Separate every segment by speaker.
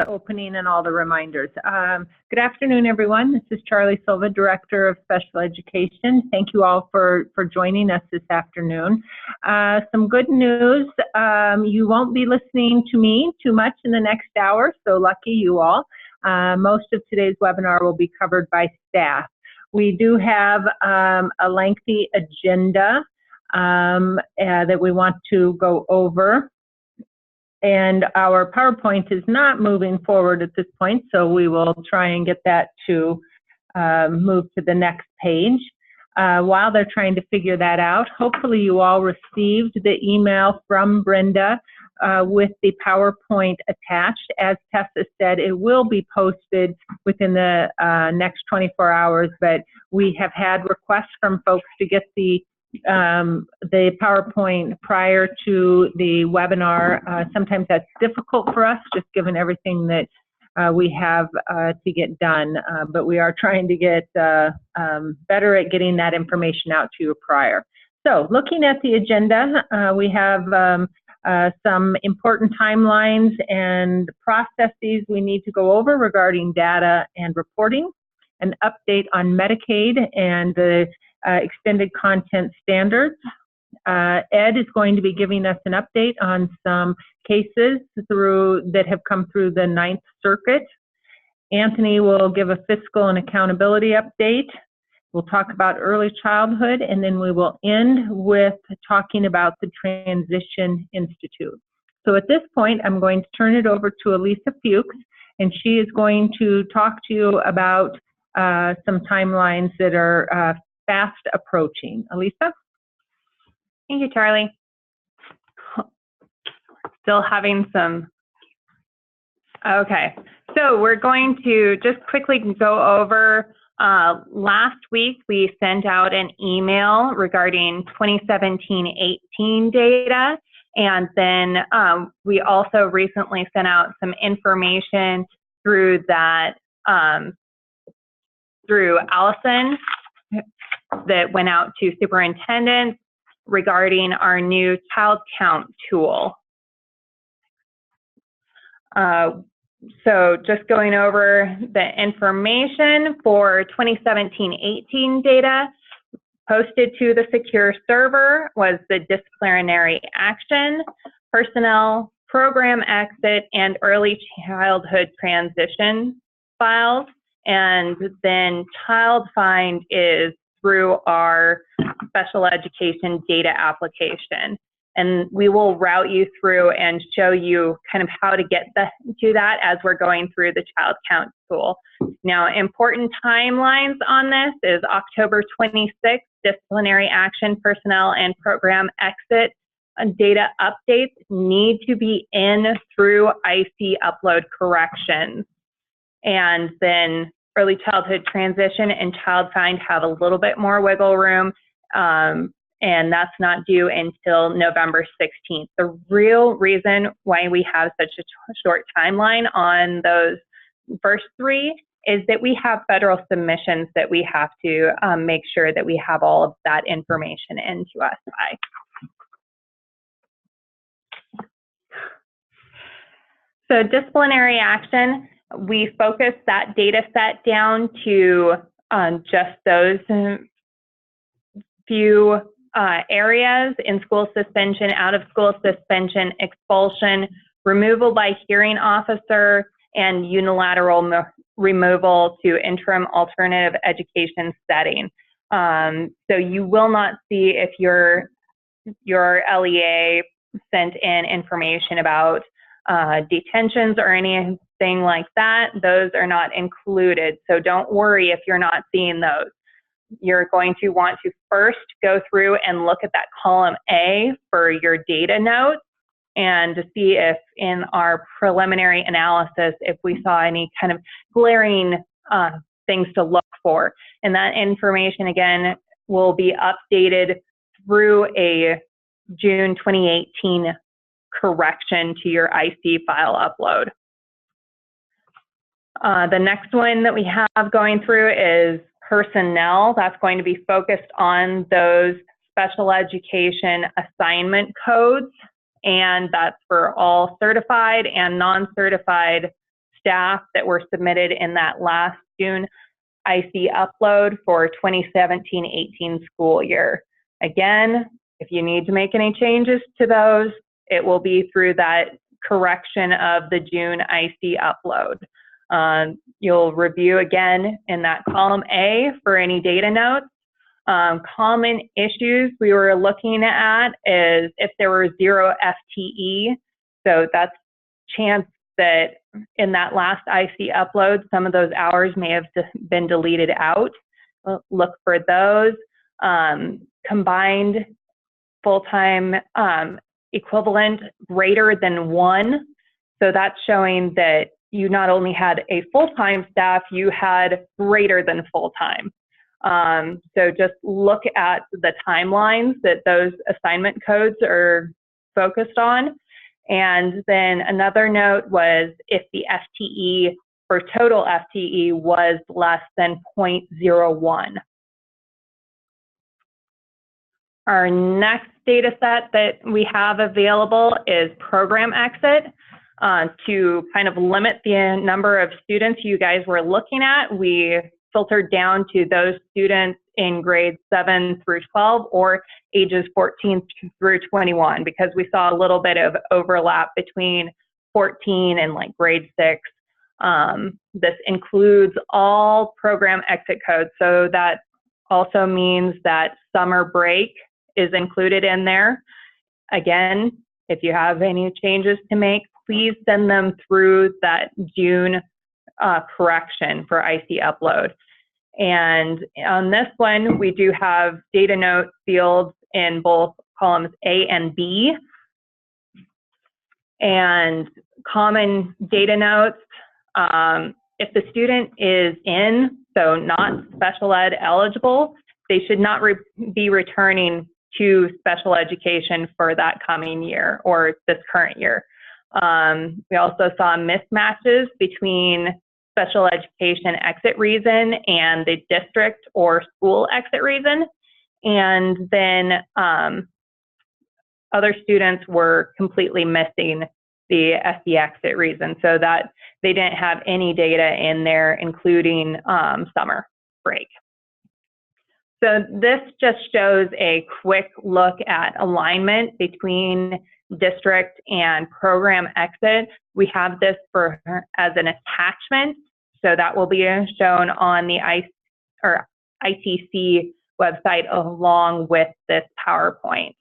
Speaker 1: opening and all the reminders. Good afternoon, everyone. This is Charlie Silva, Director of Special Education. Thank you all for joining us this afternoon. Some good news, you won't be listening to me too much in the next hour, so lucky you all. Most of today's webinar will be covered by staff. We do have a lengthy agenda that we want to go over. And our PowerPoint is not moving forward at this point, so we will try and get that to move to the next page. While they're trying to figure that out, hopefully you all received the email from Brenda with the PowerPoint attached. As Tessa said, it will be posted within the next 24 hours, but we have had requests from folks to get the PowerPoint prior to the webinar. Sometimes that's difficult for us, just given everything that we have to get done, but we are trying to get better at getting that information out to you prior. So looking at the agenda, we have some important timelines and processes we need to go over regarding data and reporting, an update on Medicaid and the extended content standards. Ed is going to be giving us an update on some cases that have come through the 9th Circuit. Anthony will give a fiscal and accountability update. We'll talk about early childhood, and then we will end with talking about the Transition Institute. So at this point, I'm going to turn it over to Elisa Fuchs, and she is going to talk to you about some timelines that are fast approaching. Elisa?
Speaker 2: Thank you, Charlie. Still having some. Okay, so we're going to just quickly go over. Last week, we sent out an email regarding 2017-18 data, and then we also recently sent out some information through that, through Allison, that went out to superintendents regarding our new child count tool. So just going over the information for 2017-18 data, posted to the secure server was the disciplinary action, personnel, program exit, and early childhood transition files. And then child find is through our special education data application. And we will route you through and show you kind of how to get to that as we're going through the child count tool. Now, important timelines on this is October 26th, disciplinary action, personnel, and program exit data updates need to be in through IC upload corrections. And then early childhood transition and child find have a little bit more wiggle room, and that's not due until November 16th. The real reason why we have such a short timeline on those first three is that we have federal submissions that we have to make sure that we have all of that information into us by. So disciplinary action, we focus that data set down to just those few areas: in school suspension, out of school suspension, expulsion, removal by hearing officer, and unilateral removal to interim alternative education setting. So you will not see if your LEA sent in information about detentions or anything like that. Those are not included, so don't worry if you're not seeing those. You're going to want to first go through and look at that column A for your data notes and to see if in our preliminary analysis, if we saw any kind of glaring things to look for. And that information, again, will be updated through a June 2018 correction to your IC file upload. The next one that we have going through is personnel. That's going to be focused on those special education assignment codes, and that's for all certified and non-certified staff that were submitted in that last June IC upload for 2017-18 school year. Again, if you need to make any changes to those, it will be through that correction of the June IC upload. You'll review again in that column A for any data notes. Common issues we were looking at is if there were 0 FTE, so that's chance that in that last IC upload, some of those hours may have been deleted out. Look for those. Combined full-time equivalent greater than 1. So that's showing that you not only had a full-time staff, you had greater than full-time. So just look at the timelines that those assignment codes are focused on. And then another note was if the FTE for total FTE was less than 0.01. Our next data set that we have available is program exit. To kind of limit the number of students you guys were looking at, we filtered down to those students in grades 7 through 12 or ages 14 through 21, because we saw a little bit of overlap between 14 and like grade 6. This includes all program exit codes, so that also means that summer break is included in there. Again, if you have any changes to make, please send them through that June correction for IC upload. And on this one, we do have data note fields in both columns A and B. And common data notes, if the student is in, so not special ed eligible, they should not be returning to special education for that coming year or this current year. We also saw mismatches between special education exit reason and the district or school exit reason. And then other students were completely missing the SE exit reason, so that they didn't have any data in there, including summer break. So this just shows a quick look at alignment between district and program exit. We have this as an attachment, so that will be shown on the ITC website along with this PowerPoint.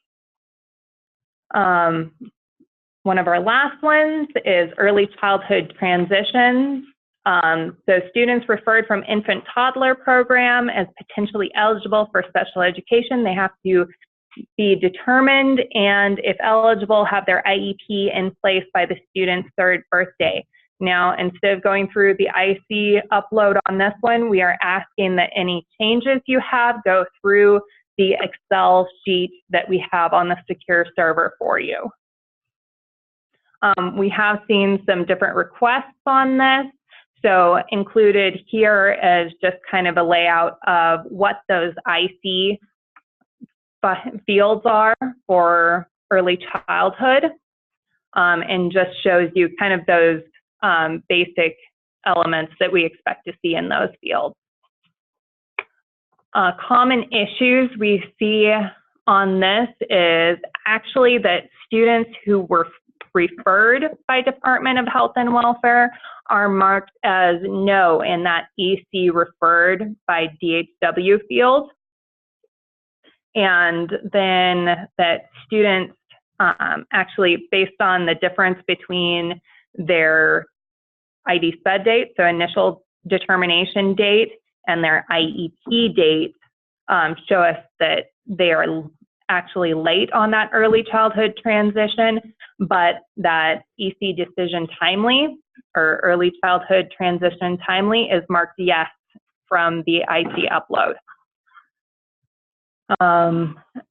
Speaker 2: One of our last ones is early childhood transitions. So students referred from infant toddler program as potentially eligible for special education, they have to be determined and, if eligible, have their IEP in place by the student's 3rd birthday. Now, instead of going through the IC upload on this one, we are asking that any changes you have go through the Excel sheet that we have on the secure server for you. We have seen some different requests on this. So included here is just kind of a layout of what those IC fields are for early childhood, and just shows you kind of those basic elements that we expect to see in those fields. Common issues we see on this is actually that students who were referred by Department of Health and Welfare are marked as no in that EC referred by DHW field. And then that students actually, based on the difference between their ID sped date, so initial determination date, and their IEP date, show us that they are actually late on that early childhood transition, but that EC decision timely or early childhood transition timely is marked yes from the IC upload.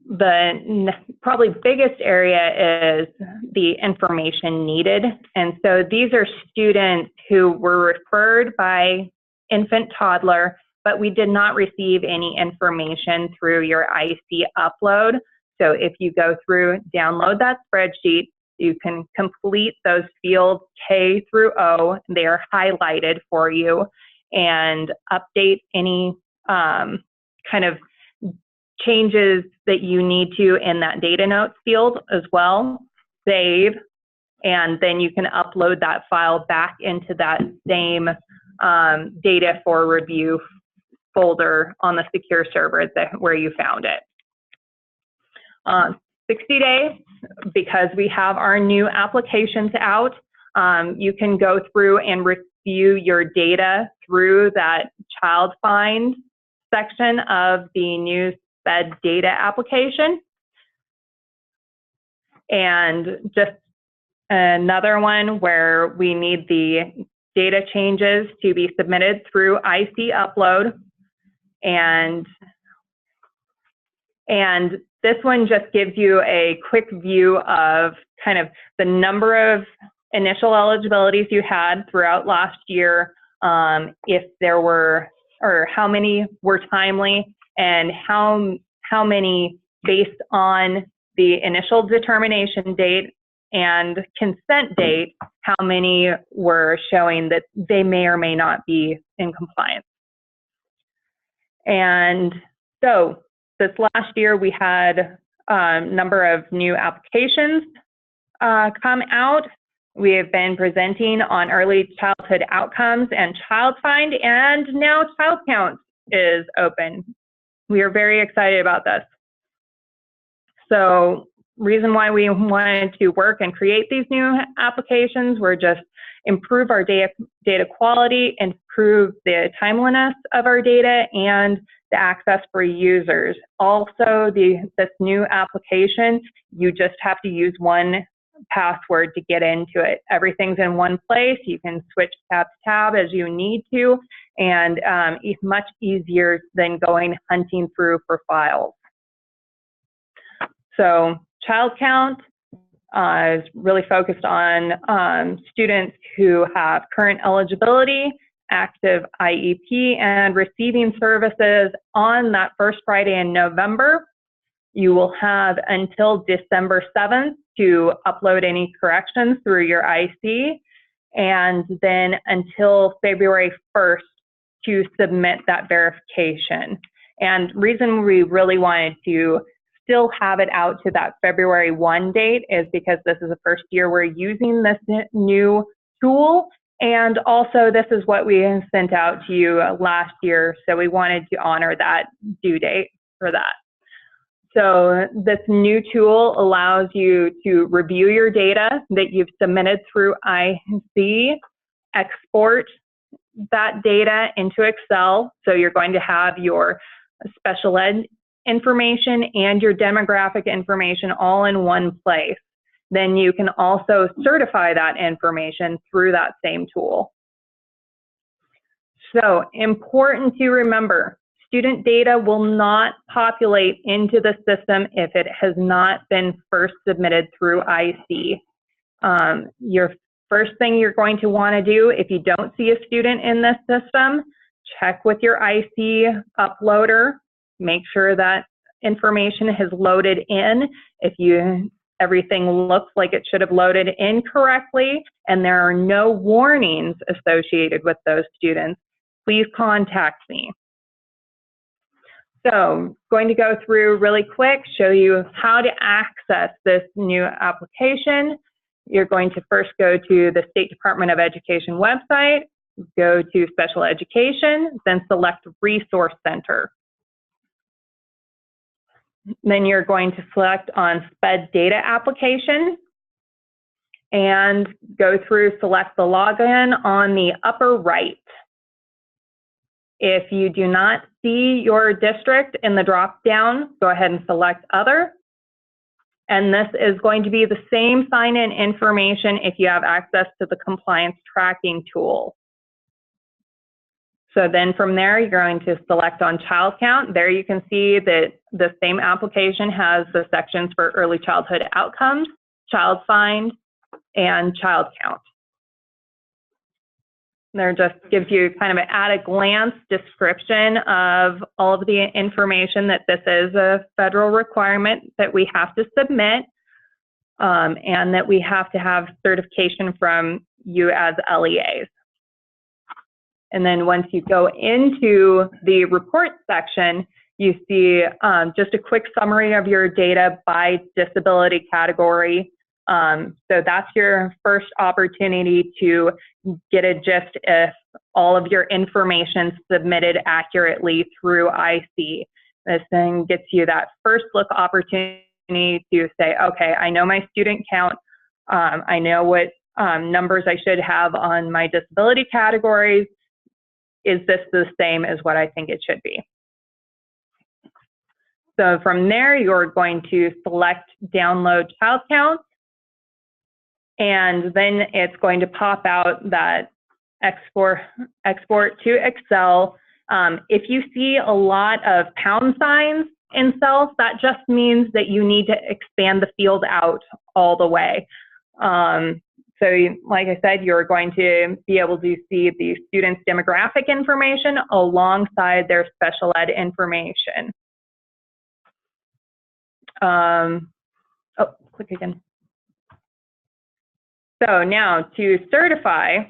Speaker 2: The probably biggest area is the information needed. And so these are students who were referred by infant toddler, but we did not receive any information through your IC upload. So if you go through, download that spreadsheet, You can complete those fields K through O. They are highlighted for you, and update any kind of changes that you need to in that data notes field as well. Save, and then you can upload that file back into that same data for review folder on the secure server where you found it. 60 days, because we have our new applications out, you can go through and review your data through that child find section of the new SPED data application. And just another one where we need the data changes to be submitted through IC upload. And this one just gives you a quick view of kind of the number of initial eligibilities you had throughout last year, if there were, or how many were timely, and how many based on the initial determination date and consent date, how many were showing that they may or may not be in compliance. And so this last year we had a number of new applications come out. We have been presenting on early childhood outcomes and child find, and now child count is open. We are very excited about this. So reason why we wanted to work and create these new applications were just improve our data quality, improve the timeliness of our data, and the access for users. Also, this new application, you just have to use one password to get into it. Everything's in one place. You can switch tab to tab as you need to, and it's much easier than going hunting through for files. So child count is really focused on students who have current eligibility, active IEP, and receiving services on that first Friday in November. You will have until December 7th to upload any corrections through your IC, and then until February 1st to submit that verification. And reason we really wanted to still have it out to that February 1 date is because this is the first year we're using this new tool, and also this is what we sent out to you last year, so we wanted to honor that due date for that. So this new tool allows you to review your data that you've submitted through IC, export that data into Excel. So you're going to have your special ed information and your demographic information all in one place. Then you can also certify that information through that same tool. So important to remember, student data will not populate into the system if it has not been first submitted through IC. Your first thing you're going to want to do, if you don't see a student in this system, check with your IC uploader. Make sure that information has loaded in. If everything looks like it should have loaded in correctly and there are no warnings associated with those students, please contact me. So, going to go through really quick, show you how to access this new application. You're going to first go to the State Department of Education website, go to Special Education, then select Resource Center. Then you're going to select on SPED data application and go through, select the login on the upper right. If you do not see your district in the drop-down, go ahead and select Other. And this is going to be the same sign-in information if you have access to the compliance tracking tool. So then from there, you're going to select on child count. There you can see that the same application has the sections for early childhood outcomes, child find, and child count. There just gives you kind of an at-a-glance description of all of the information that this is a federal requirement that we have to submit. and that we have to have certification from you as LEAs. And then once you go into the report section, you see just a quick summary of your data by disability category. So that's your first opportunity to get a gist if all of your information submitted accurately through IC. This thing gets you that first look opportunity to say, okay, I know my student count, I know what numbers I should have on my disability categories. Is this the same as what I think it should be? So from there, you're going to select download child counts, and then it's going to pop out that export to Excel. If you see a lot of pound signs in cells, that just means that you need to expand the field out all the way. So like I said, you're going to be able to see the students' demographic information alongside their special ed information. Click again. So now to certify,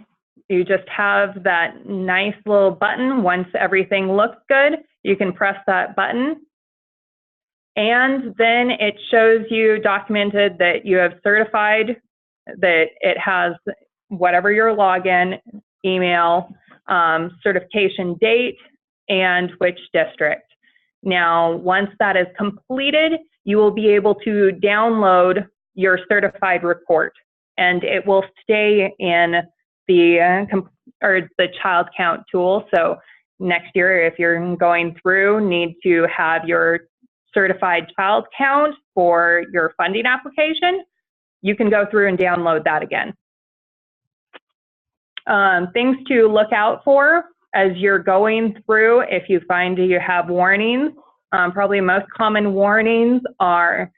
Speaker 2: you just have that nice little button. Once everything looks good, you can press that button. And then it shows you documented that you have certified, that it has whatever your login, email, certification date, and which district. Now, once that is completed, you will be able to download your certified report, and it will stay in the child count tool. So next year, if you're going through, need to have your certified child count for your funding application, you can go through and download that again. Things to look out for as you're going through, if you find you have warnings, probably most common warnings are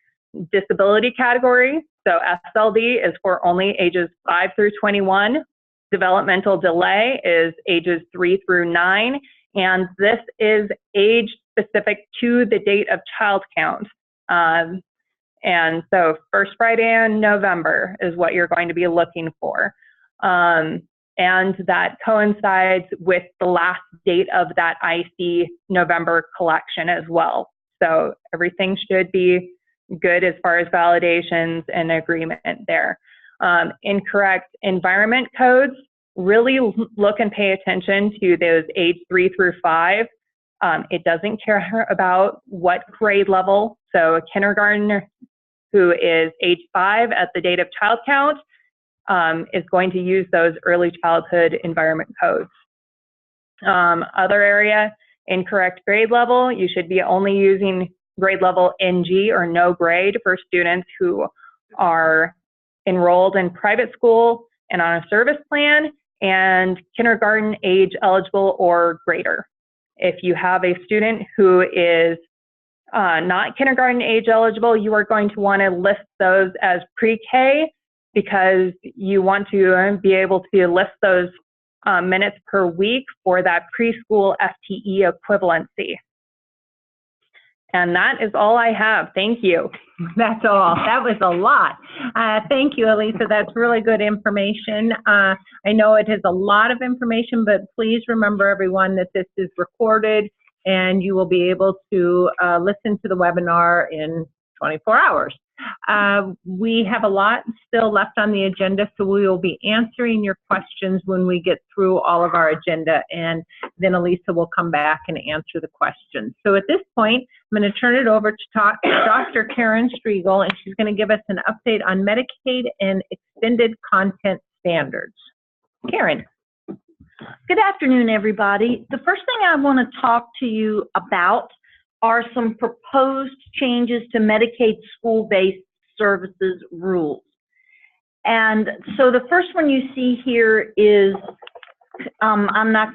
Speaker 2: disability category. So SLD is for only ages 5 through 21. Developmental delay is ages 3 through 9. And this is age specific to the date of child count. And so first Friday in November is what you're going to be looking for. And that coincides with the last date of that IC November collection as well. So everything should be good as far as validations and agreement there. Incorrect environment codes, really look and pay attention to those age 3 through 5. It doesn't care about what grade level. So a kindergartner who is age 5 at the date of child count is going to use those early childhood environment codes. Other area, incorrect grade level, you should be only using grade level NG or no grade for students who are enrolled in private school and on a service plan, and kindergarten age eligible or greater. If you have a student who is not kindergarten age eligible, you are going to want to list those as pre-K, because you want to be able to list those minutes per week for that preschool FTE equivalency. And that is all I have. Thank you.
Speaker 1: That's all. That was a lot. Thank you, Elisa. That's really good information. I know it is a lot of information, but please remember, everyone, that this is recorded and you will be able to listen to the webinar in 24 hours. We have a lot still left on the agenda, so we will be answering your questions when we get through all of our agenda, and then Elisa will come back and answer the questions. So at this point, I'm going to turn it over to Dr. Karen Striegel, and she's going to give us an update on Medicaid and extended content standards. Karen.
Speaker 3: Good afternoon, everybody. The first thing I want to talk to you about are some proposed changes to Medicaid school-based services rules. And so the first one you see here is,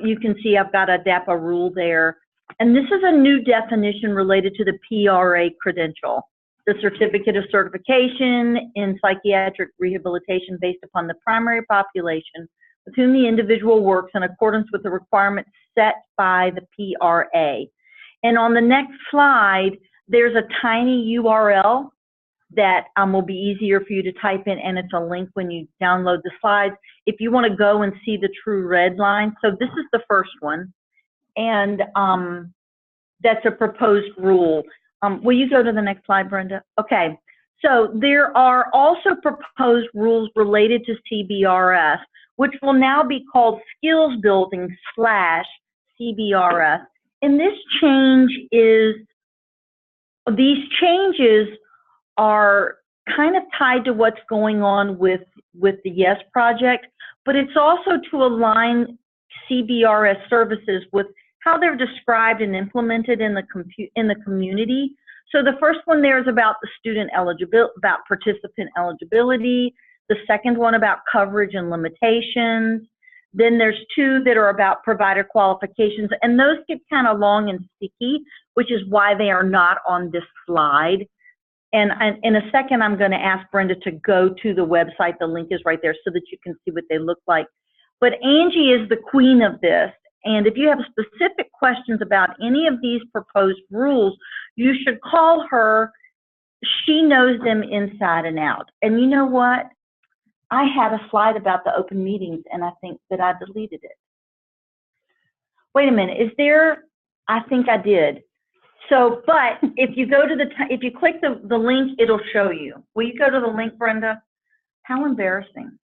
Speaker 3: you can see I've got a DAPA rule there. And this is a new definition related to the PRA credential, the Certificate of Certification in Psychiatric Rehabilitation based upon the primary population with whom the individual works in accordance with the requirements set by the PRA. And on the next slide, there's a tiny URL that will be easier for you to type in, and it's a link when you download the slides. If you want to go and see the true red line, so this is the first one, and that's a proposed rule. Will you go to the next slide, Brenda? Okay, so there are also proposed rules related to CBRS, which will now be called Skills Building / CBRS. And this change is, these changes are kind of tied to what's going on with the YES project, but it's also to align CBRS services with how they're described and implemented in the community. So the first one there is about the student eligibility, about participant eligibility. The second one about coverage and limitations. Then there's two that are about provider qualifications, and those get kind of long and sticky, which is why they are not on this slide. And in a second, I'm going to ask Brenda to go to the website. The link is right there so that you can see what they look like. But Angie is the queen of this, and if you have specific questions about any of these proposed rules, you should call her. She knows them inside and out. And you know what? I had a slide about the open meetings, and I think that I deleted it. Wait a minute, is there? I think I did. So, but if you go to if you click the link, it'll show you. Will you go to the link, Brenda? How embarrassing.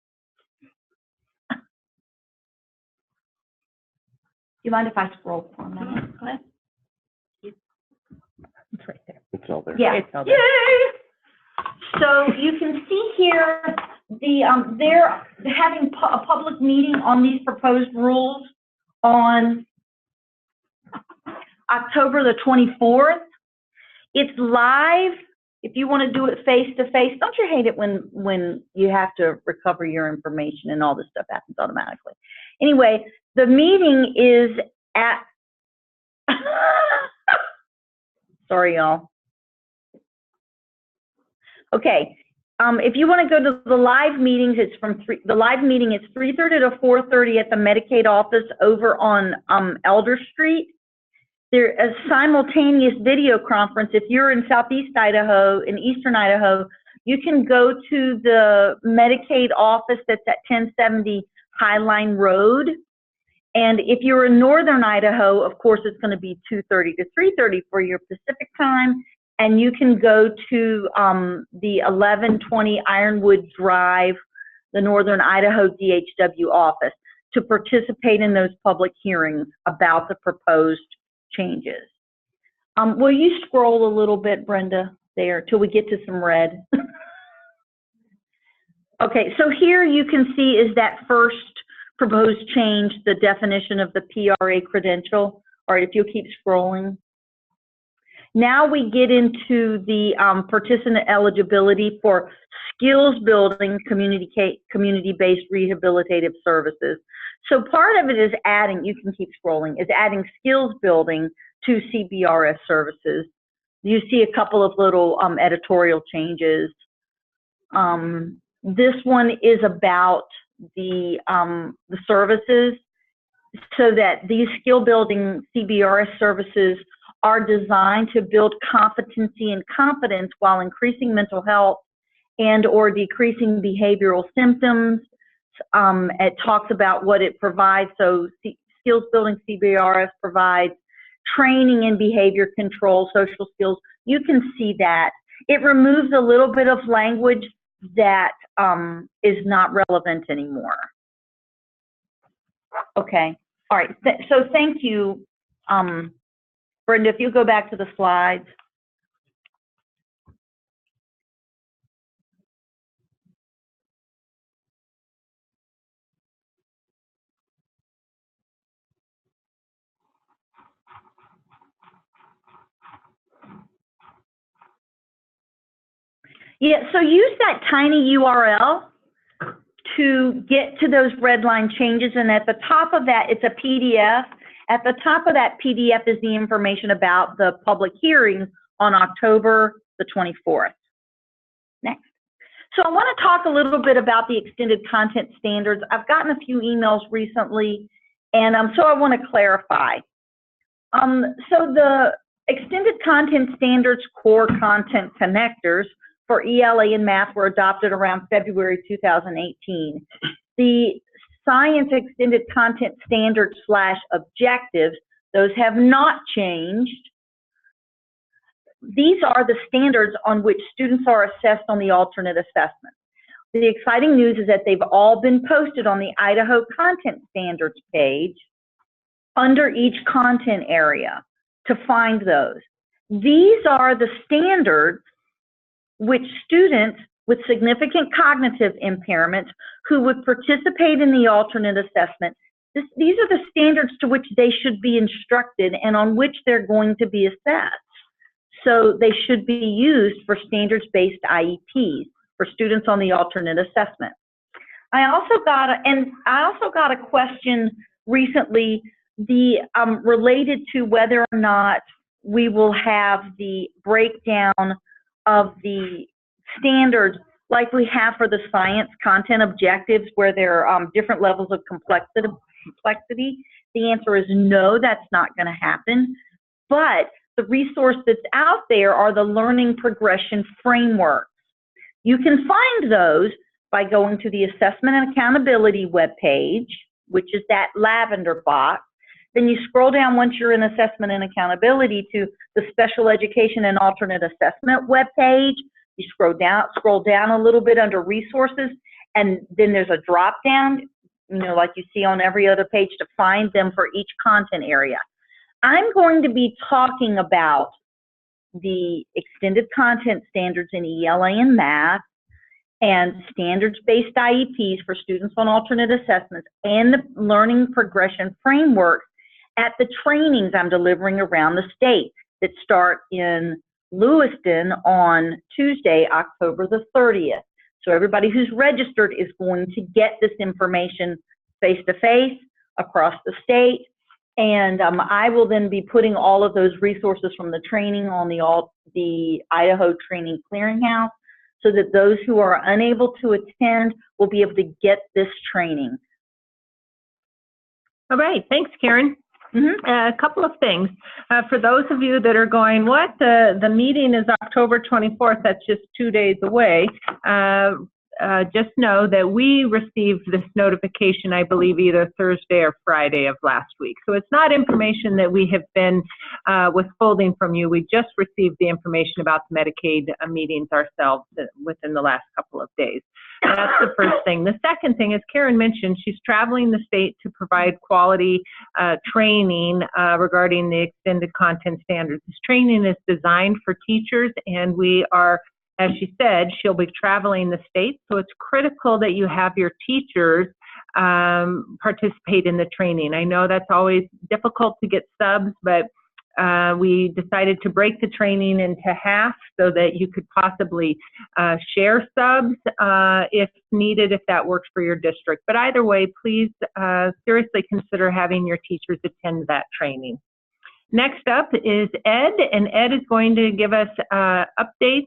Speaker 3: You mind if I scroll for a minute? Go ahead.
Speaker 1: It's right there.
Speaker 4: It's all there.
Speaker 3: Yeah.
Speaker 1: It's all there.
Speaker 3: Yay! So you can see here, they're having a public meeting on these proposed rules on October the 24th. It's live. If you want to do it face-to-face, don't you hate it when you have to recover your information and all this stuff happens automatically? Anyway, the meeting is at, sorry, y'all. Okay. If you want to go to the live meetings, it's the live meeting is 3:30 to 4:30 at the Medicaid office over on Elder Street. There's a simultaneous video conference. If you're in Southeast Idaho, in Eastern Idaho, you can go to the Medicaid office that's at 1070 Highline Road. And if you're in Northern Idaho, of course, it's going to be 2:30 to 3:30 for your Pacific time. And you can go to the 1120 Ironwood Drive, the Northern Idaho DHW office, to participate in those public hearings about the proposed changes. Will you scroll a little bit, Brenda, there, till we get to some red? Okay, so here you can see is that first proposed change, the definition of the PRA credential. All right, if you'll keep scrolling. Now we get into the participant eligibility for skills building community-based rehabilitative services. So part of it is adding, you can keep scrolling, is adding skills building to CBRS services. You see a couple of little editorial changes. This one is about the services, so that these skill building CBRS services are designed to build competency and confidence while increasing mental health and or decreasing behavioral symptoms. It talks about what it provides. So skills building CBRS provides training in behavior control, social skills. You can see that. It removes a little bit of language that is not relevant anymore. Okay, all right, so thank you, Brenda, if you go back to the slides. Yeah, so use that tiny URL to get to those red line changes, and at the top of that, it's a PDF. At the top of that PDF is the information about the public hearing on October the 24th. Next. So I want to talk a little bit about the extended content standards. I've gotten a few emails recently, and so I want to clarify. So the extended content standards core content connectors, for ELA and math were adopted around February 2018. The Science Extended Content Standards / objectives, those have not changed. These are the standards on which students are assessed on the alternate assessment. The exciting news is that they've all been posted on the Idaho Content Standards page under each content area to find those. These are the standards which students with significant cognitive impairments who would participate in the alternate assessment, these are the standards to which they should be instructed and on which they're going to be assessed. So they should be used for standards-based IEPs for students on the alternate assessment. I also got a question recently related to whether or not we will have the breakdown of the standards like we have for the science content objectives, where there are different levels of complexity. The answer is no, that's not going to happen. But the resource that's out there are the learning progression frameworks. You can find those by going to the Assessment and Accountability webpage, which is that lavender box. Then you scroll down once you're in Assessment and Accountability to the Special Education and Alternate Assessment webpage. You scroll down a little bit under Resources, and then there's a drop down, like you see on every other page, to find them for each content area. I'm going to be talking about the extended content standards in ELA and math, and standards-based IEPs for students on alternate assessments, and the learning progression frameworks at the trainings I'm delivering around the state that start in Lewiston on Tuesday, October the 30th. So everybody who's registered is going to get this information face-to-face across the state. And I will then be putting all of those resources from the training on the Idaho Training Clearinghouse, so that those who are unable to attend will be able to get this training.
Speaker 1: All right, thanks, Karen. A couple of things. For those of you that are going, what? The meeting is October 24th, that's just 2 days away. Just know that we received this notification, I believe, either Thursday or Friday of last week. So it's not information that we have been withholding from you. We just received the information about the Medicaid meetings ourselves within the last couple of days. That's the first thing. The second thing, as Karen mentioned, she's traveling the state to provide quality training regarding the extended content standards. This training is designed for teachers, and we are, as she said, she'll be traveling the state, so it's critical that you have your teachers participate in the training. I know that's always difficult to get subs, but we decided to break the training into half so that you could possibly share subs if needed, if that works for your district. But either way, please seriously consider having your teachers attend that training. Next up is Ed, and Ed is going to give us updates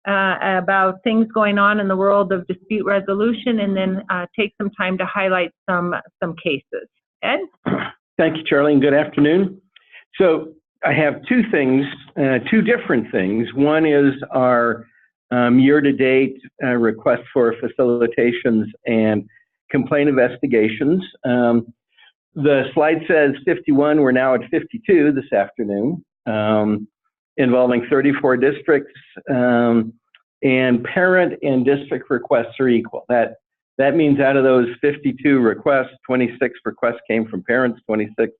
Speaker 1: about things going on in the world of dispute resolution, and then take some time to highlight some cases. Ed?
Speaker 4: Thank you, Charlie, and good afternoon. So I have two things, two different things. One is our year-to-date request for facilitations and complaint investigations. The slide says 51, we're now at 52 this afternoon. Involving 34 districts, and parent and district requests are equal. That means out of those 52 requests, 26 requests came from parents, 26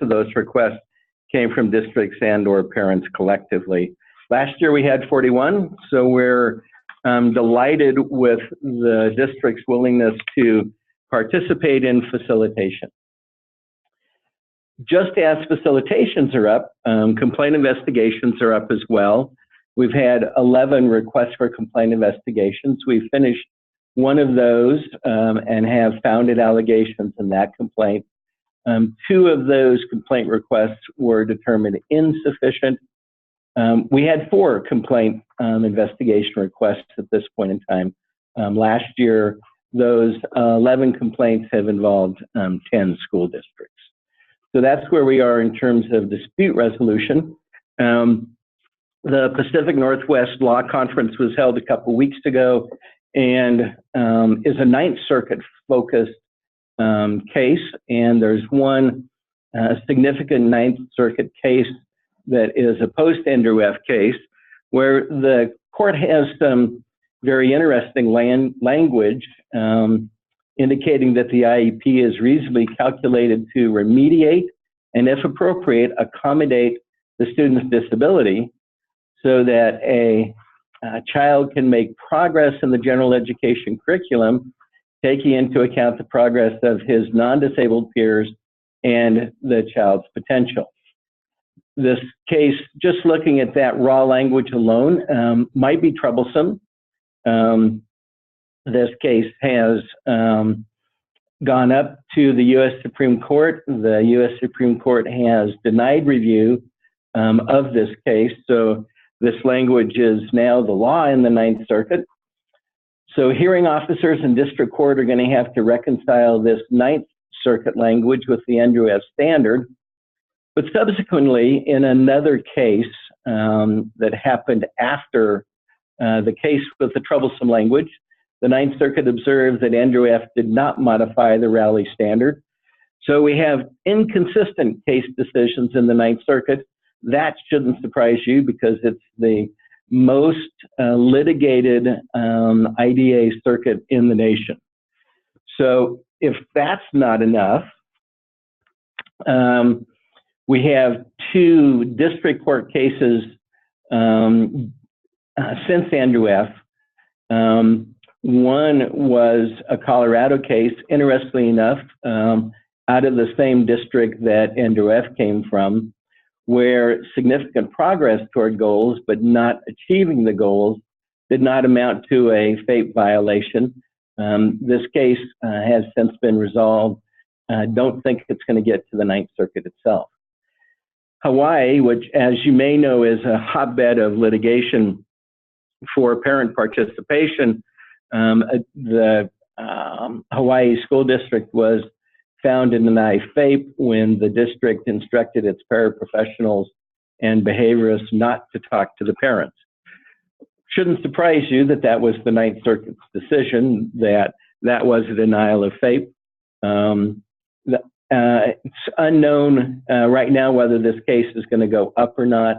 Speaker 4: of those requests came from districts and or parents collectively. Last year we had 41, so we're delighted with the district's willingness to participate in facilitation. Just as facilitations are up, complaint investigations are up as well. We've had 11 requests for complaint investigations. We've finished one of those and have founded allegations in that complaint. 2 of those complaint requests were determined insufficient. We had 4 complaint investigation requests at this point in time. Last year, those 11 complaints have involved 10 school districts. So that's where we are in terms of dispute resolution. The Pacific Northwest Law Conference was held a couple weeks ago and is a Ninth Circuit focused case, and there's one significant Ninth Circuit case that is a post-Andrew F. case where the court has some very interesting language indicating that the IEP is reasonably calculated to remediate and, if appropriate, accommodate the student's disability so that a child can make progress in the general education curriculum, taking into account the progress of his non-disabled peers and the child's potential. This case, just looking at that raw language alone, might be troublesome. This case has gone up to the U.S. Supreme Court. The U.S. Supreme Court has denied review of this case, so this language is now the law in the Ninth Circuit. So hearing officers in district court are going to have to reconcile this Ninth Circuit language with the Andrew F. standard. But subsequently, in another case that happened after the case with the troublesome language, the Ninth Circuit observed that Andrew F. did not modify the Rowley standard. So we have inconsistent case decisions in the Ninth Circuit. That shouldn't surprise you because it's the most litigated IDA circuit in the nation. So if that's not enough, we have two district court cases since Andrew F. One was a Colorado case, interestingly enough, out of the same district that Andrew F. came from, where significant progress toward goals, but not achieving the goals, did not amount to a FAPE violation. This case has since been resolved. I don't think it's going to get to the Ninth Circuit itself. Hawaii, which, as you may know, is a hotbed of litigation for parent participation, the Hawaii School District was found to deny FAPE when the district instructed its paraprofessionals and behaviorists not to talk to the parents. Shouldn't surprise you that that was the Ninth Circuit's decision, that that was a denial of FAPE. It's unknown right now whether this case is going to go up or not,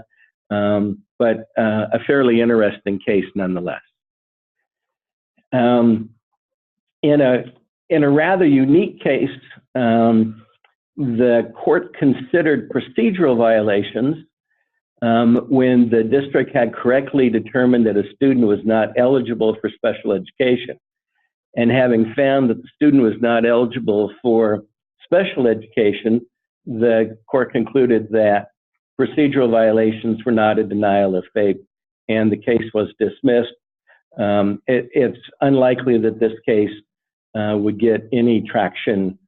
Speaker 4: but a fairly interesting case nonetheless. In a rather unique case, the court considered procedural violations when the district had correctly determined that a student was not eligible for special education. And having found that the student was not eligible for special education, the court concluded that procedural violations were not a denial of FAPE, and the case was dismissed. It's unlikely that this case would get any traction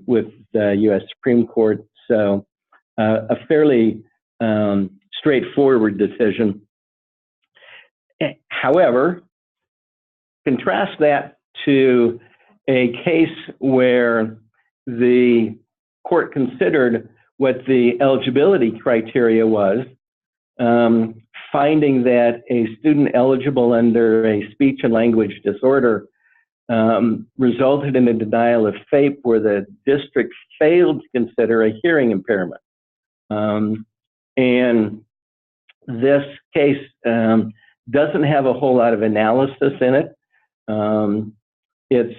Speaker 4: with the U.S. Supreme Court, so a fairly straightforward decision. However, contrast that to a case where the court considered what the eligibility criteria was, finding that a student eligible under a speech and language disorder resulted in a denial of FAPE where the district failed to consider a hearing impairment. And this case doesn't have a whole lot of analysis in it. It's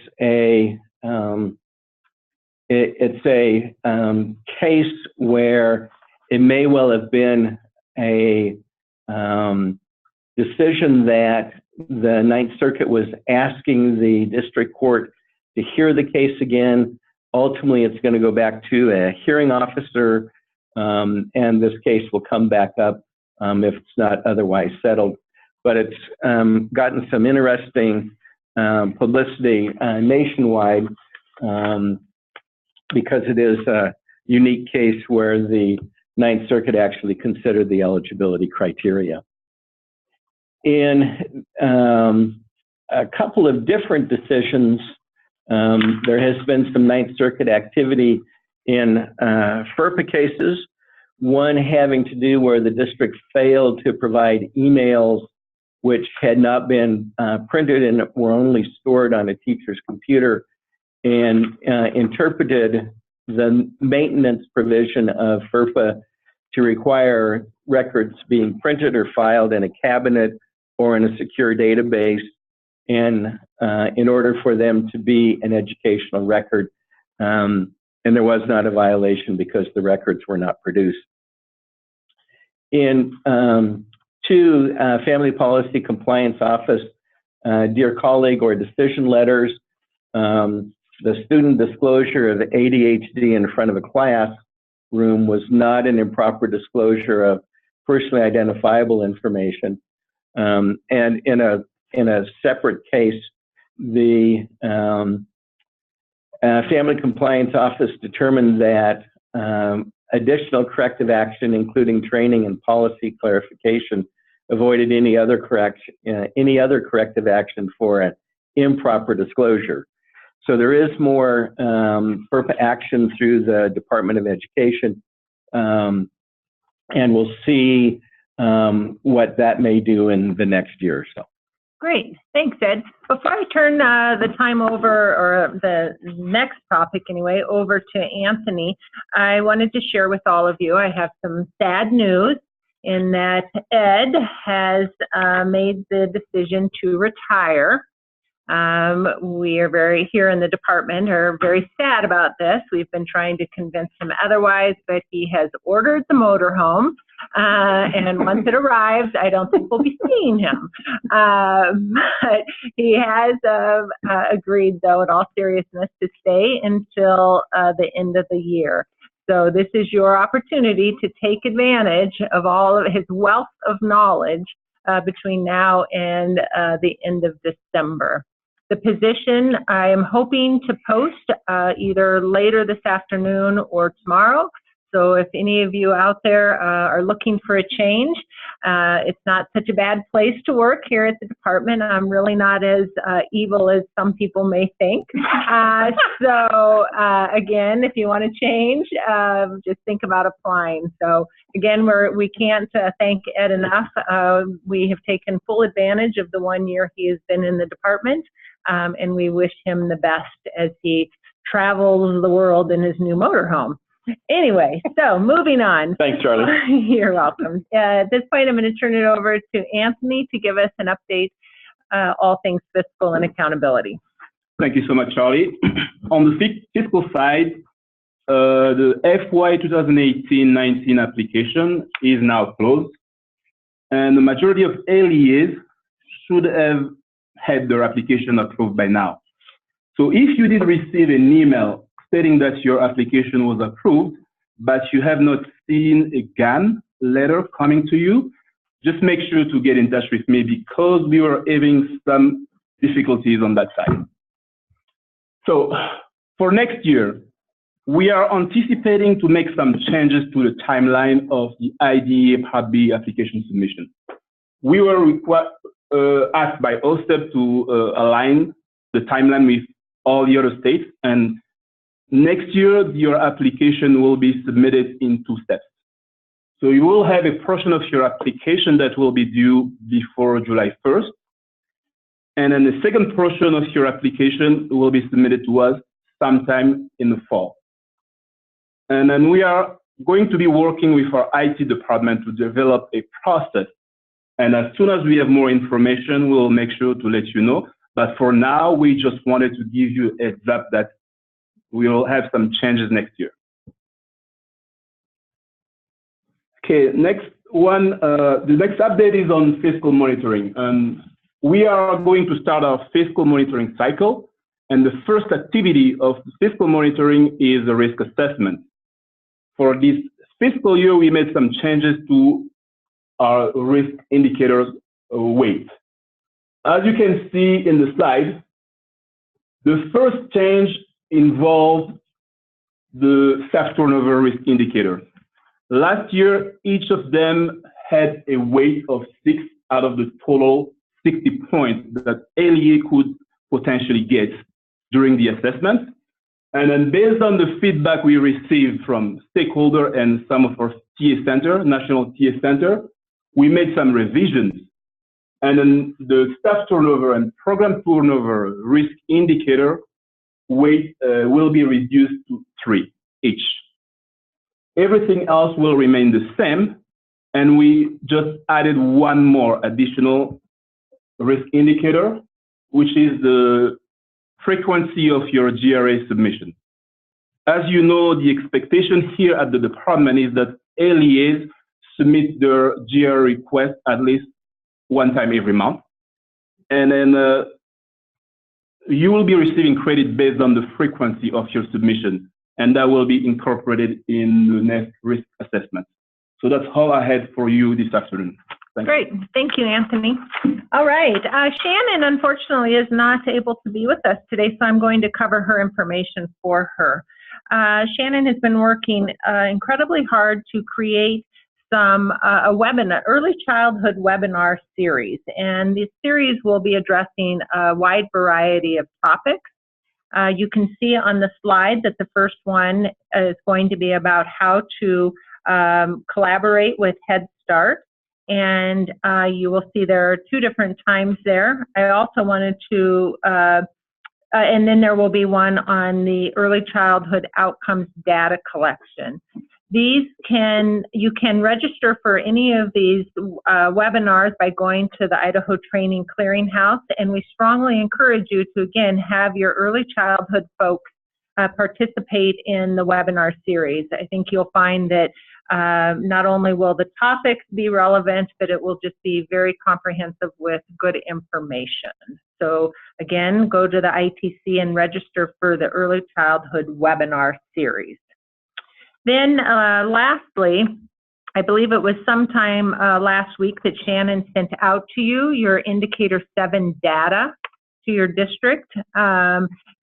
Speaker 4: a case where it may well have been a decision that the Ninth Circuit was asking the district court to hear the case again. Ultimately, it's going to go back to a hearing officer, and this case will come back up if it's not otherwise settled. But it's gotten some interesting publicity nationwide because it is a unique case where the Ninth Circuit actually considered the eligibility criteria. In a couple of different decisions, there has been some Ninth Circuit activity in FERPA cases one having to do where the district failed to provide emails which had not been printed and were only stored on a teacher's computer, and interpreted the maintenance provision of FERPA to require records being printed or filed in a cabinet or in a secure database, and in order for them to be an educational record. And there was not a violation because the records were not produced. In two, Family Policy Compliance Office, dear colleague or decision letters, the student disclosure of ADHD in front of a classroom was not an improper disclosure of personally identifiable information. And in a separate case, the Family Compliance Office determined that additional corrective action, including training and policy clarification, avoided any other corrective action for an improper disclosure. So there is more FERPA action through the Department of Education, and we'll see what that may do in the next year or so.
Speaker 1: Great, thanks, Ed. Before I turn the time over, or the next topic anyway, over to Anthony, I wanted to share with all of you, I have some sad news in that Ed has made the decision to retire. We are here in the department are very sad about this. We've been trying to convince him otherwise, but he has ordered the motorhome. And once it arrives, I don't think we'll be seeing him. But he has agreed, though, in all seriousness, to stay until the end of the year. So this is your opportunity to take advantage of all of his wealth of knowledge between now and the end of December. The position I am hoping to post either later this afternoon or tomorrow. So if any of you out there are looking for a change, it's not such a bad place to work here at the department. I'm really not as evil as some people may think. So again, if you want to change, just think about applying. So again, we can't thank Ed enough. We have taken full advantage of the 1 year he has been in the department, and we wish him the best as he travels the world in his new motorhome. Anyway, so moving on.
Speaker 4: Thanks, Charlie.
Speaker 1: You're welcome. At this point, I'm going to turn it over to Anthony to give us an update, all things fiscal and accountability.
Speaker 5: Thank you so much, Charlie. On the fiscal side, the FY 2018-19 application is now closed, and the majority of LEAs should have had their application approved by now. So if you did receive an email stating that your application was approved, but you have not seen a GAN letter coming to you, just make sure to get in touch with me because we were having some difficulties on that side. So for next year, we are anticipating to make some changes to the timeline of the IDEA Part B application submission. We were asked by OSTEP to align the timeline with all the other states, and next year, your application will be submitted in 2 steps. So you will have a portion of your application that will be due before July 1st. And then the second portion of your application will be submitted to us sometime in the fall. And then we are going to be working with our IT department to develop a process. And as soon as we have more information, we'll make sure to let you know. But for now, we just wanted to give you a heads up that we will have some changes next year. Okay, next one, the next update is on fiscal monitoring. We are going to start our fiscal monitoring cycle, and the first activity of the fiscal monitoring is a risk assessment. For this fiscal year, we made some changes to our risk indicators weight. As you can see in the slide, the first change involved the staff turnover risk indicator. Last year, each of them had a weight of 6 out of the total 60 points that LEA could potentially get during the assessment. And then based on the feedback we received from stakeholders and some of our TA Center, National TA Center, we made some revisions. And then the staff turnover and program turnover risk indicator weight will be reduced to 3 each. Everything else will remain the same, and we just added one more additional risk indicator, which is the frequency of your GRA submission. As you know, the expectation here at the department is that LEAs submit their GRA request at least one time every month. And then you will be receiving credit based on the frequency of your submission, and that will be incorporated in the next risk assessment. So that's all I had for you this afternoon.
Speaker 1: Great. Thank you, Anthony. All right. Shannon, unfortunately, is not able to be with us today, so I'm going to cover her information for her. Shannon has been working incredibly hard to create a webinar, early childhood webinar series, and this series will be addressing a wide variety of topics. You can see on the slide that the first one is going to be about how to collaborate with Head Start, and you will see there are 2 different times there. I also wanted to, and then there will be one on the early childhood outcomes data collection. You can register for any of these webinars by going to the Idaho Training Clearinghouse, and we strongly encourage you to, again, have your early childhood folks participate in the webinar series. I think you'll find that not only will the topics be relevant, but it will just be very comprehensive with good information. So again, go to the ITC and register for the early childhood webinar series. Then lastly, I believe it was sometime last week that Shannon sent out to you your Indicator 7 data to your district.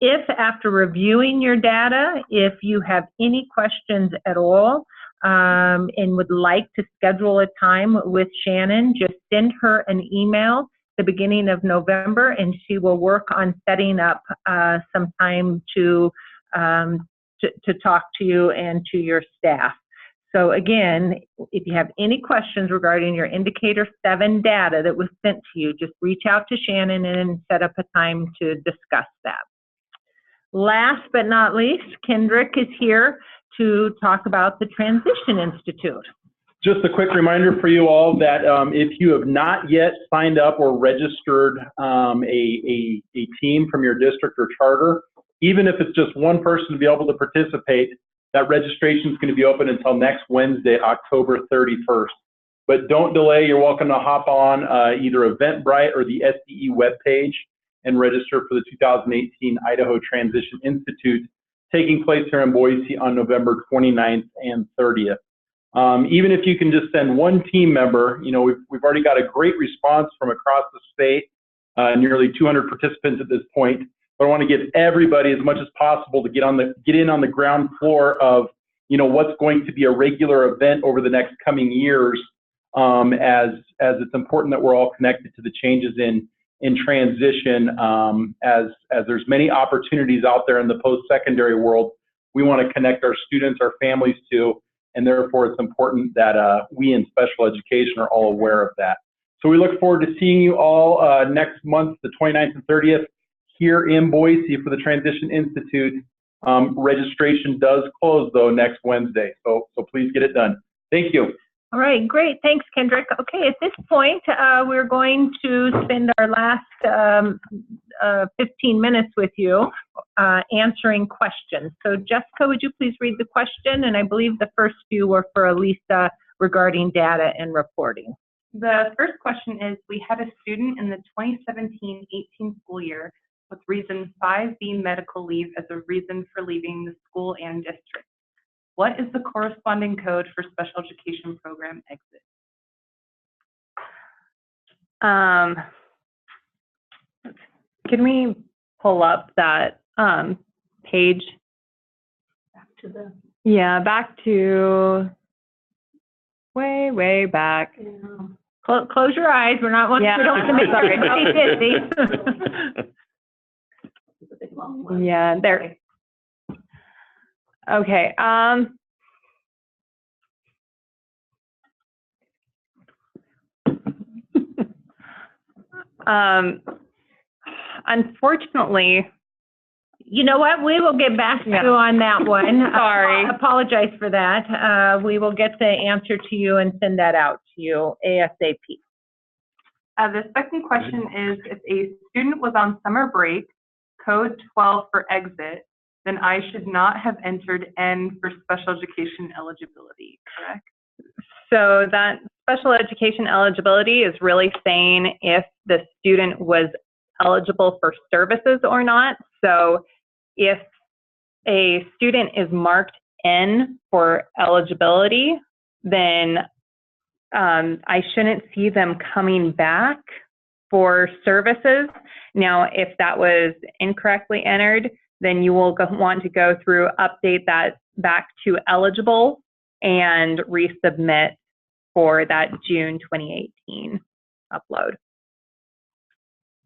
Speaker 1: If after reviewing your data, if you have any questions at all and would like to schedule a time with Shannon, just send her an email the beginning of November, and she will work on setting up some time to talk to you and to your staff. So again, if you have any questions regarding your Indicator 7 data that was sent to you, just reach out to Shannon and set up a time to discuss that. Last but not least, Kendrick is here to talk about the Transition Institute.
Speaker 6: Just a quick reminder for you all that if you have not yet signed up or registered a team from your district or charter, even if it's just one person to be able to participate, that registration is going to be open until next Wednesday, October 31st. But don't delay. You're welcome to hop on either Eventbrite or the SDE webpage and register for the 2018 Idaho Transition Institute, taking place here in Boise on November 29th and 30th. Even if you can just send one team member, you know, we've already got a great response from across the state, nearly 200 participants at this point. But I want to get everybody as much as possible to get in on the ground floor of, you know, what's going to be a regular event over the next coming years, as it's important that we're all connected to the changes in transition, as there's many opportunities out there in the post-secondary world we want to connect our students, our families to, and therefore it's important that we in special education are all aware of that. So we look forward to seeing you all next month, the 29th and 30th, here in Boise for the Transition Institute. Registration does close though next Wednesday, so please get it done. Thank you.
Speaker 1: All right, great. Thanks, Kendrick. Okay, at this point, we're going to spend our last 15 minutes with you answering questions. So Jessica, would you please read the question? And I believe the first few were for Elisa regarding data and reporting.
Speaker 7: The first question is, we had a student in the 2017-18 school year with reason 5B medical leave as a reason for leaving the school and district. What is the corresponding code for special education program exit?
Speaker 2: Can we pull up that page?
Speaker 3: Back to the.
Speaker 2: Yeah, back to way back.
Speaker 3: Yeah.
Speaker 1: Close your eyes. We're not wanting.
Speaker 2: Yeah.
Speaker 1: We don't want to make everybody dizzy.
Speaker 2: Yeah, there. Okay. Unfortunately,
Speaker 1: You know what? We will get back to you on that one.
Speaker 2: Sorry.
Speaker 1: I apologize for that. We will get the answer to you and send that out to you ASAP.
Speaker 7: The second question is, if a student was on summer break, code 12 for exit, then I should not have entered N for special education eligibility, correct?
Speaker 2: so that special education eligibility is really saying if the student was eligible for services or not. So if a student is marked N for eligibility, then I shouldn't see them coming back for services. Now, if that was incorrectly entered, then you will want to go through, update that back to eligible, and resubmit for that June 2018 upload.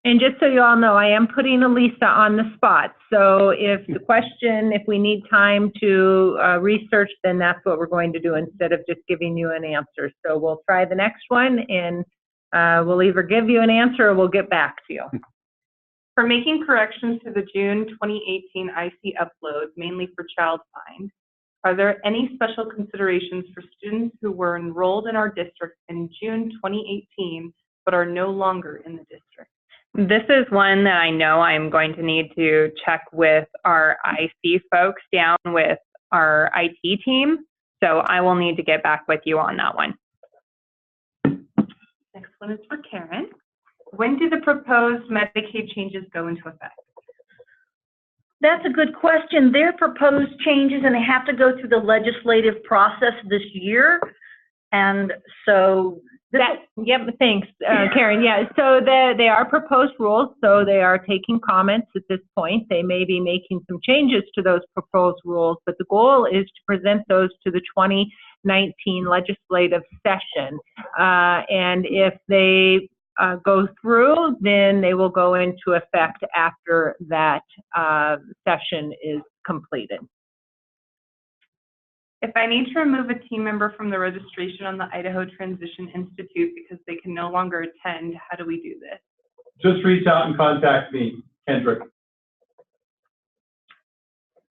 Speaker 1: And just so you all know, I am putting Elisa on the spot. So if the question, if we need time to research, then that's what we're going to do instead of just giving you an answer. So we'll try the next one, and we'll either give you an answer or we'll get back to you.
Speaker 7: For making corrections to the June 2018 IC upload, mainly for child find, are there any special considerations for students who were enrolled in our district in June 2018 but are no longer in the district?
Speaker 2: This is one that I know I'm going to need to check with our IC folks down with our IT team. So I will need to get back with you on that one.
Speaker 7: Next one is for Karen. When do the proposed Medicaid changes go into effect?
Speaker 3: That's a good question. They're proposed changes and they have to go through the legislative process this year. And so
Speaker 1: Yep, thanks, Karen. Yeah, so they are proposed rules, so they are taking comments at this point. They may be making some changes to those proposed rules, but the goal is to present those to the 2019 legislative session. And if they go through, then they will go into effect after that session is completed.
Speaker 7: If I need to remove a team member from the registration on the Idaho Transition Institute because they can no longer attend, how do we do this?
Speaker 6: Just reach out and contact me, Kendrick.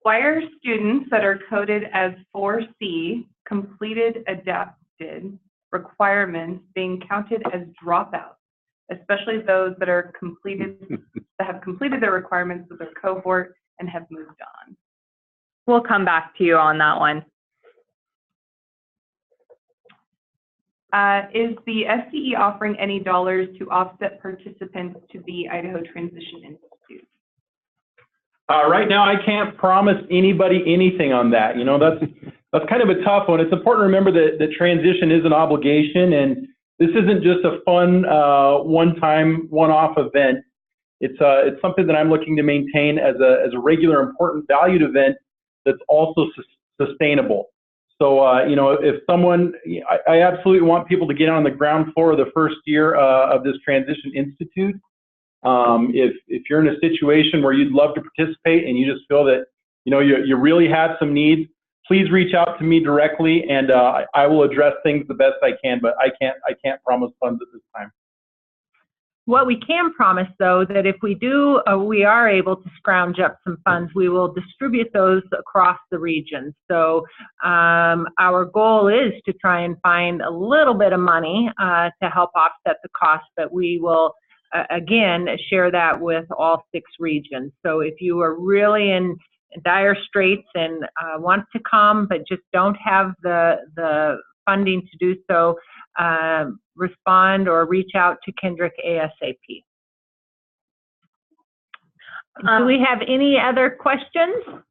Speaker 7: Why are students that are coded as 4C, completed adapted requirements, being counted as dropouts, especially those that are that have completed their requirements with their cohort and have moved on?
Speaker 2: We'll come back to you on that one.
Speaker 7: Is the SDE offering any dollars to offset participants to the Idaho Transition Institute?
Speaker 6: Right now, I can't promise anybody anything on that. You know, that's kind of a tough one. It's important to remember that the transition is an obligation, and this isn't just a fun one-time, one-off event. It's something that I'm looking to maintain as a regular, important, valued event that's also sustainable. So, you know, if someone, I absolutely want people to get on the ground floor of the first year of this Transition Institute. If you're in a situation where you'd love to participate and you just feel that, you know, you really have some needs, please reach out to me directly, and I will address things the best I can, but I can't promise funds at this time.
Speaker 1: What we can promise, though, that if we do, we are able to scrounge up some funds, we will distribute those across the region. So our goal is to try and find a little bit of money to help offset the cost, but we will, again, share that with all 6 regions. So if you are really in dire straits and want to come, but just don't have the funding to do so, respond or reach out to Kendrick ASAP. Do we have any other questions?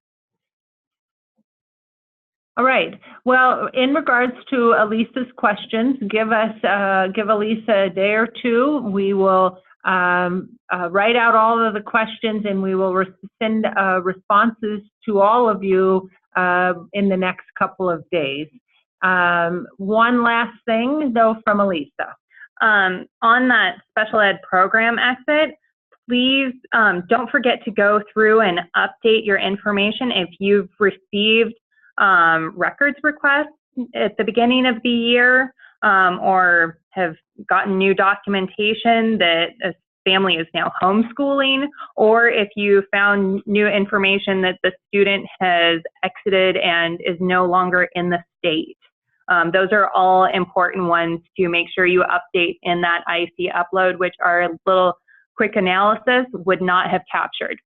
Speaker 1: All right. Well, in regards to Elisa's questions, give Elisa a day or two. We will write out all of the questions, and we will send responses to all of you in the next couple of days. One last thing, though, from Elisa.
Speaker 2: On that special ed program exit, please don't forget to go through and update your information. If you've received records requests at the beginning of the year or have gotten new documentation that family is now homeschooling, or if you found new information that the student has exited and is no longer in the state. Those are all important ones to make sure you update in that IC upload, which our little quick analysis would not have captured.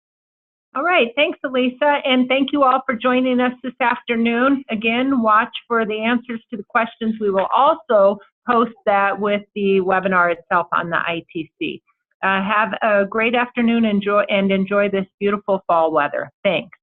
Speaker 1: All right, thanks, Elisa, and thank you all for joining us this afternoon. Again, watch for the answers to the questions. We will also post that with the webinar itself on the ITC. Have a great afternoon and enjoy this beautiful fall weather. Thanks.